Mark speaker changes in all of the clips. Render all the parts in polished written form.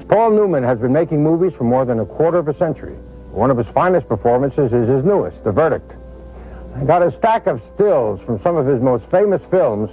Speaker 1: Paul Newman has been making movies for more than a quarter of a century. One of his finest performances is his newest, The Verdict. I got a stack of stills from some of his most famous films,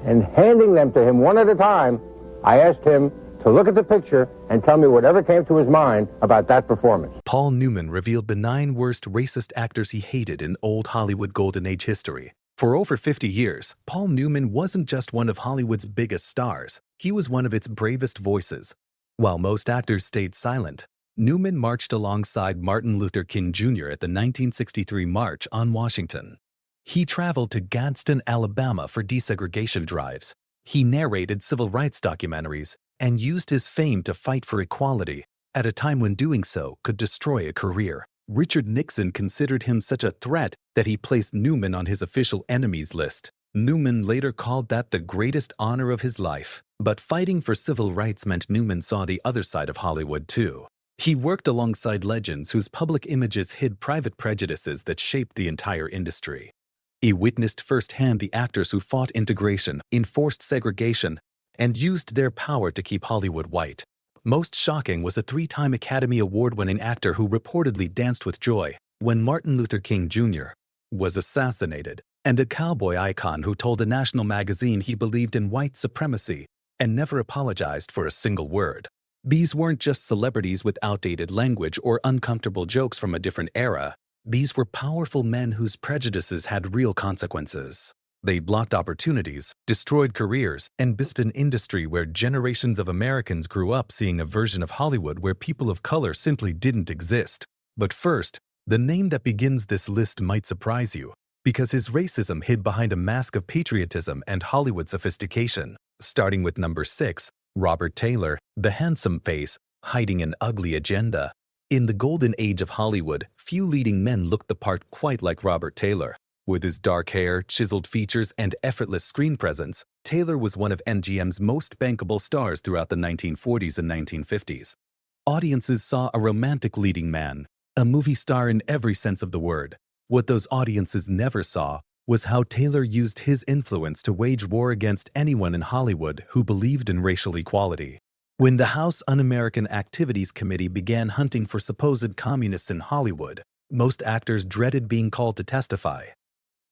Speaker 1: and handing them to him one at a time, I asked him to look at the picture and tell me whatever came to his mind about that performance.
Speaker 2: Paul Newman revealed the 9 worst racist actors he hated in old Hollywood Golden Age history. For over 50 years, Paul Newman wasn't just one of Hollywood's biggest stars, he was one of its bravest voices. While most actors stayed silent, Newman marched alongside Martin Luther King Jr. at the 1963 March on Washington. He traveled to Gadsden, Alabama for desegregation drives. He narrated civil rights documentaries and used his fame to fight for equality at a time when doing so could destroy a career. Richard Nixon considered him such a threat that he placed Newman on his official enemies list. Newman later called that the greatest honor of his life. But fighting for civil rights meant Newman saw the other side of Hollywood too. He worked alongside legends whose public images hid private prejudices that shaped the entire industry. He witnessed firsthand the actors who fought integration, enforced segregation, and used their power to keep Hollywood white. Most shocking was a 3-time Academy Award-winning actor who reportedly danced with joy when Martin Luther King Jr. was assassinated, and a cowboy icon who told a national magazine he believed in white supremacy and never apologized for a single word. These weren't just celebrities with outdated language or uncomfortable jokes from a different era. These were powerful men whose prejudices had real consequences. They blocked opportunities, destroyed careers, and built an industry where generations of Americans grew up seeing a version of Hollywood where people of color simply didn't exist. But first, the name that begins this list might surprise you, because his racism hid behind a mask of patriotism and Hollywood sophistication. Starting with number 6, Robert Taylor, the handsome face, hiding an ugly agenda. In the golden age of Hollywood, few leading men looked the part quite like Robert Taylor. With his dark hair, chiseled features, and effortless screen presence, Taylor was one of MGM's most bankable stars throughout the 1940s and 1950s. Audiences saw a romantic leading man, a movie star in every sense of the word. What those audiences never saw was how Taylor used his influence to wage war against anyone in Hollywood who believed in racial equality. When the House Un-American Activities Committee began hunting for supposed communists in Hollywood, most actors dreaded being called to testify.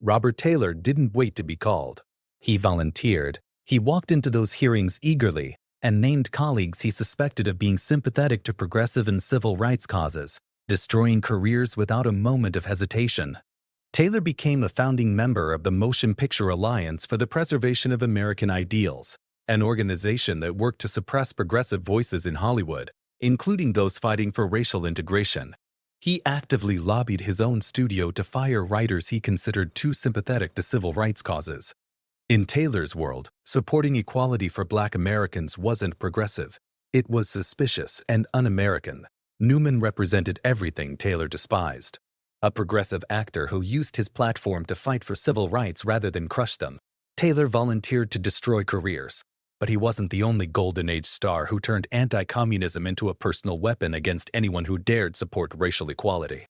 Speaker 2: Robert Taylor didn't wait to be called. He volunteered. He walked into those hearings eagerly and named colleagues he suspected of being sympathetic to progressive and civil rights causes, destroying careers without a moment of hesitation. Taylor became a founding member of the Motion Picture Alliance for the Preservation of American Ideals, an organization that worked to suppress progressive voices in Hollywood, including those fighting for racial integration. He actively lobbied his own studio to fire writers he considered too sympathetic to civil rights causes. In Taylor's world, supporting equality for Black Americans wasn't progressive. It was suspicious and un-American. Newman represented everything Taylor despised. A progressive actor who used his platform to fight for civil rights rather than crush them. Taylor volunteered to destroy careers. But he wasn't the only Golden Age star who turned anti-communism into a personal weapon against anyone who dared support racial equality.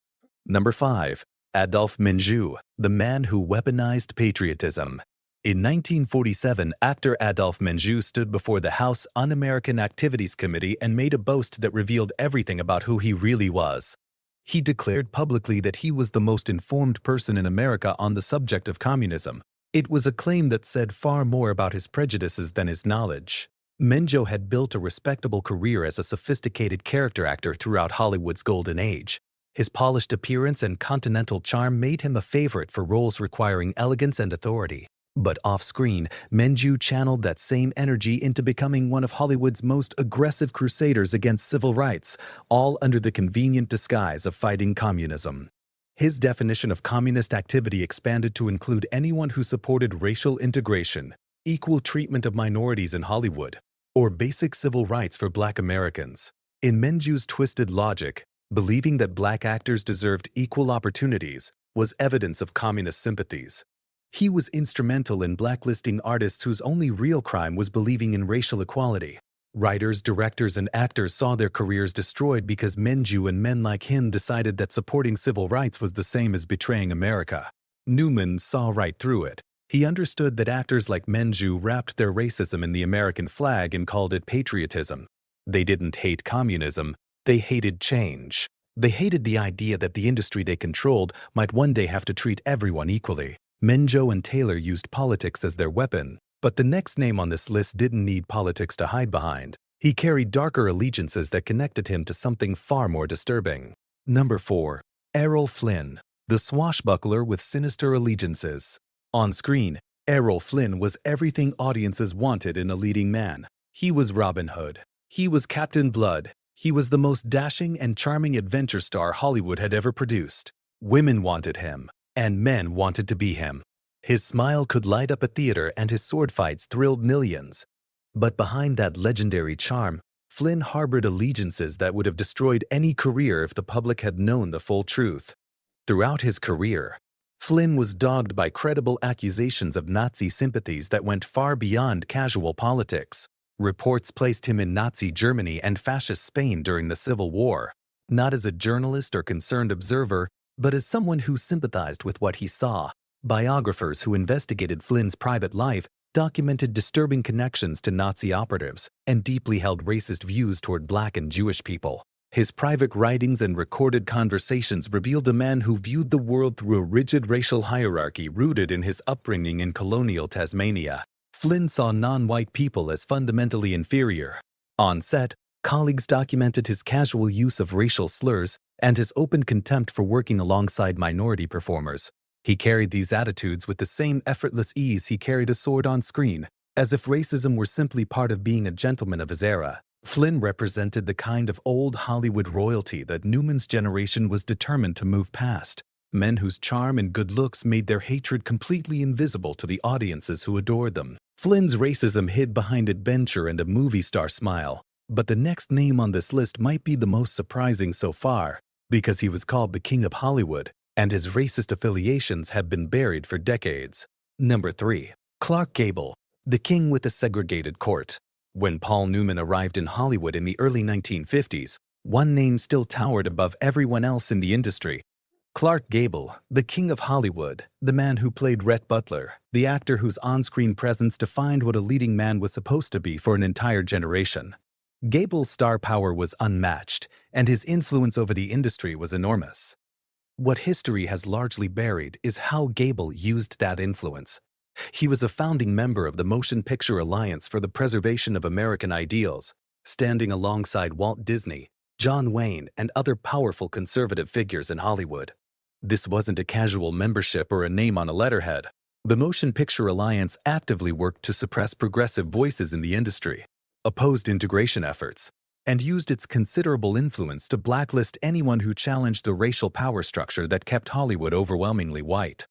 Speaker 2: Number 5. Adolphe Menjou, the man who weaponized patriotism. In 1947, actor Adolphe Menjou stood before the House Un-American Activities Committee and made a boast that revealed everything about who he really was. He declared publicly that he was the most informed person in America on the subject of communism. It was a claim that said far more about his prejudices than his knowledge. Menjou had built a respectable career as a sophisticated character actor throughout Hollywood's golden age. His polished appearance and continental charm made him a favorite for roles requiring elegance and authority. But off-screen, Menjou channeled that same energy into becoming one of Hollywood's most aggressive crusaders against civil rights, all under the convenient disguise of fighting communism. His definition of communist activity expanded to include anyone who supported racial integration, equal treatment of minorities in Hollywood, or basic civil rights for Black Americans. In Menjou's twisted logic, believing that Black actors deserved equal opportunities was evidence of communist sympathies. He was instrumental in blacklisting artists whose only real crime was believing in racial equality. Writers, directors, and actors saw their careers destroyed because Menjou and men like him decided that supporting civil rights was the same as betraying America. Newman saw right through it. He understood that actors like Menjou wrapped their racism in the American flag and called it patriotism. They didn't hate communism, they hated change. They hated the idea that the industry they controlled might one day have to treat everyone equally. Menjou and Taylor used politics as their weapon, but the next name on this list didn't need politics to hide behind. He carried darker allegiances that connected him to something far more disturbing. Number 4. Errol Flynn, the swashbuckler with sinister allegiances. On screen, Errol Flynn was everything audiences wanted in a leading man. He was Robin Hood. He was Captain Blood. He was the most dashing and charming adventure star Hollywood had ever produced. Women wanted him, and men wanted to be him. His smile could light up a theater and his sword fights thrilled millions. But behind that legendary charm, Flynn harbored allegiances that would have destroyed any career if the public had known the full truth. Throughout his career, Flynn was dogged by credible accusations of Nazi sympathies that went far beyond casual politics. Reports placed him in Nazi Germany and Fascist Spain during the Civil War, not as a journalist or concerned observer, but as someone who sympathized with what he saw. Biographers who investigated Flynn's private life documented disturbing connections to Nazi operatives and deeply held racist views toward Black and Jewish people. His private writings and recorded conversations revealed a man who viewed the world through a rigid racial hierarchy rooted in his upbringing in colonial Tasmania. Flynn saw non-white people as fundamentally inferior. On set, colleagues documented his casual use of racial slurs and his open contempt for working alongside minority performers. He carried these attitudes with the same effortless ease he carried a sword on screen, as if racism were simply part of being a gentleman of his era. Flynn represented the kind of old Hollywood royalty that Newman's generation was determined to move past. Men whose charm and good looks made their hatred completely invisible to the audiences who adored them. Flynn's racism hid behind adventure and a movie star smile. But the next name on this list might be the most surprising so far, because he was called the King of Hollywood, and his racist affiliations have been buried for decades. Number 3. Clark Gable, the king with a segregated court. When Paul Newman arrived in Hollywood in the early 1950s, one name still towered above everyone else in the industry. Clark Gable, the king of Hollywood, the man who played Rhett Butler, the actor whose on-screen presence defined what a leading man was supposed to be for an entire generation. Gable's star power was unmatched, and his influence over the industry was enormous. What history has largely buried is how Gable used that influence. He was a founding member of the Motion Picture Alliance for the Preservation of American Ideals, standing alongside Walt Disney, John Wayne, and other powerful conservative figures in Hollywood. This wasn't a casual membership or a name on a letterhead. The Motion Picture Alliance actively worked to suppress progressive voices in the industry, opposed integration efforts, and used its considerable influence to blacklist anyone who challenged the racial power structure that kept Hollywood overwhelmingly white.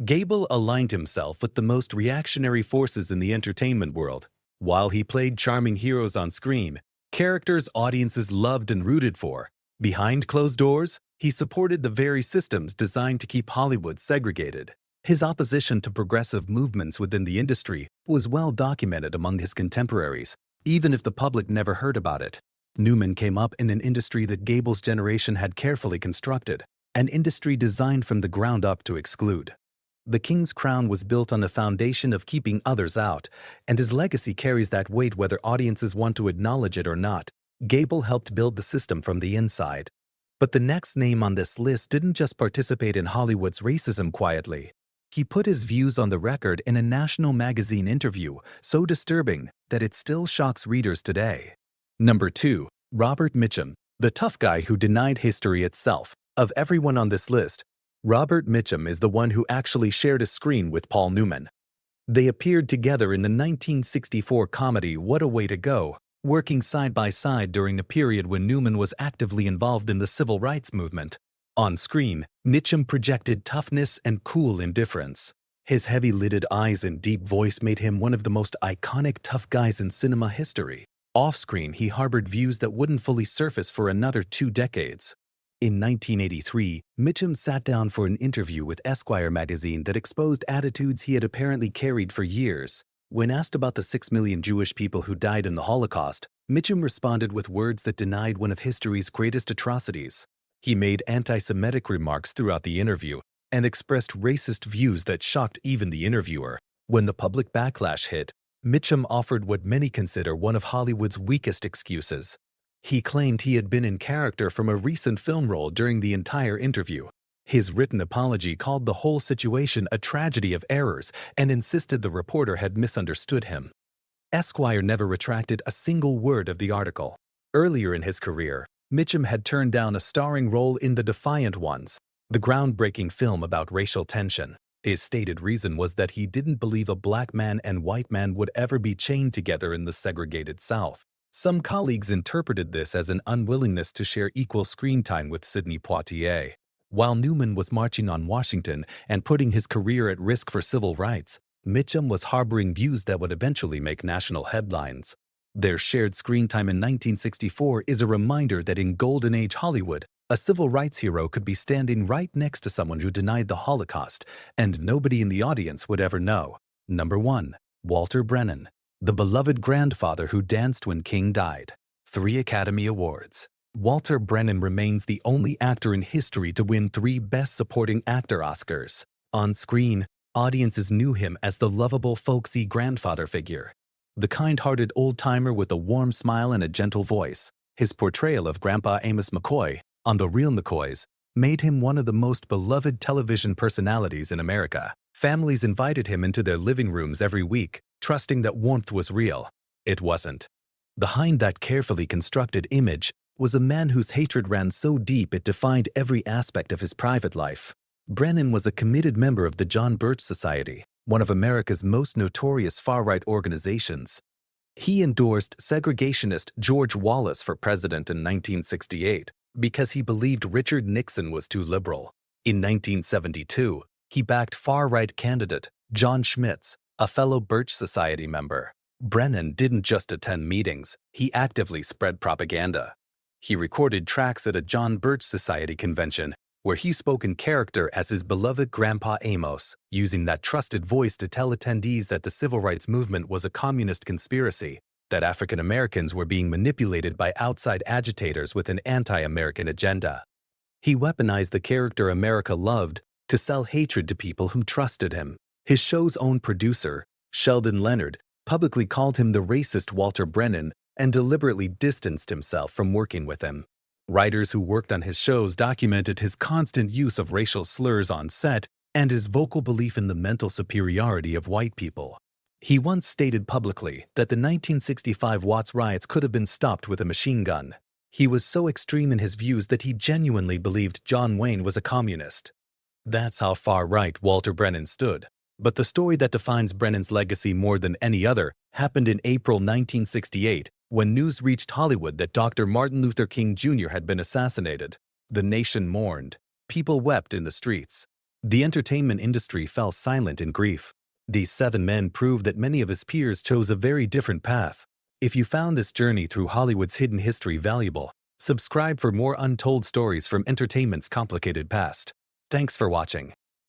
Speaker 2: Gable aligned himself with the most reactionary forces in the entertainment world. While he played charming heroes on screen, characters audiences loved and rooted for, behind closed doors, he supported the very systems designed to keep Hollywood segregated. His opposition to progressive movements within the industry was well documented among his contemporaries, even if the public never heard about it. Newman came up in an industry that Gable's generation had carefully constructed, an industry designed from the ground up to exclude. The king's crown was built on a foundation of keeping others out, and his legacy carries that weight whether audiences want to acknowledge it or not. Gable helped build the system from the inside. But the next name on this list didn't just participate in Hollywood's racism quietly. He put his views on the record in a national magazine interview, so disturbing that it still shocks readers today. Number 2. Robert Mitchum, the tough guy who denied history itself. Of everyone on this list, Robert Mitchum is the one who actually shared a screen with Paul Newman. They appeared together in the 1964 comedy What a Way to Go, working side by side during a period when Newman was actively involved in the civil rights movement. On screen, Mitchum projected toughness and cool indifference. His heavy-lidded eyes and deep voice made him one of the most iconic tough guys in cinema history. Off-screen, he harbored views that wouldn't fully surface for another 2 decades. In 1983, Mitchum sat down for an interview with Esquire magazine that exposed attitudes he had apparently carried for years. When asked about the 6 million Jewish people who died in the Holocaust, Mitchum responded with words that denied one of history's greatest atrocities. He made anti-Semitic remarks throughout the interview and expressed racist views that shocked even the interviewer. When the public backlash hit, Mitchum offered what many consider one of Hollywood's weakest excuses. He claimed he had been in character from a recent film role during the entire interview. His written apology called the whole situation a tragedy of errors and insisted the reporter had misunderstood him. Esquire never retracted a single word of the article. Earlier in his career, Mitchum had turned down a starring role in The Defiant Ones, the groundbreaking film about racial tension. His stated reason was that he didn't believe a black man and white man would ever be chained together in the segregated South. Some colleagues interpreted this as an unwillingness to share equal screen time with Sidney Poitier. While Newman was marching on Washington and putting his career at risk for civil rights, Mitchum was harboring views that would eventually make national headlines. Their shared screen time in 1964 is a reminder that in Golden Age Hollywood, a civil rights hero could be standing right next to someone who denied the Holocaust, and nobody in the audience would ever know. Number 1. Walter Brennan, the beloved grandfather who danced when King died. 3 Academy Awards. Walter Brennan remains the only actor in history to win 3 Best Supporting Actor Oscars. On screen, audiences knew him as the lovable, folksy grandfather figure. The kind-hearted old-timer with a warm smile and a gentle voice. His portrayal of Grandpa Amos McCoy on The Real McCoys made him one of the most beloved television personalities in America. Families invited him into their living rooms every week, trusting that warmth was real. It wasn't. Behind that carefully constructed image was a man whose hatred ran so deep it defined every aspect of his private life. Brennan was a committed member of the John Birch Society, one of America's most notorious far-right organizations. He endorsed segregationist George Wallace for president in 1968 because he believed Richard Nixon was too liberal. In 1972, he backed far-right candidate John Schmitz, a fellow Birch Society member. Brennan didn't just attend meetings, he actively spread propaganda. He recorded tracks at a John Birch Society convention where he spoke in character as his beloved Grandpa Amos, using that trusted voice to tell attendees that the civil rights movement was a communist conspiracy, that African Americans were being manipulated by outside agitators with an anti-American agenda. He weaponized the character America loved to sell hatred to people who trusted him. His show's own producer, Sheldon Leonard, publicly called him the racist Walter Brennan and deliberately distanced himself from working with him. Writers who worked on his shows documented his constant use of racial slurs on set and his vocal belief in the mental superiority of white people. He once stated publicly that the 1965 Watts riots could have been stopped with a machine gun. He was so extreme in his views that he genuinely believed John Wayne was a communist. That's how far-right Walter Brennan stood. But the story that defines Brennan's legacy more than any other happened in April 1968, when news reached Hollywood that Dr. Martin Luther King Jr. had been assassinated. The nation mourned. People wept in the streets. The entertainment industry fell silent in grief. These 7 men proved that many of his peers chose a very different path. If you found this journey through Hollywood's hidden history valuable, subscribe for more untold stories from entertainment's complicated past. Thanks for watching.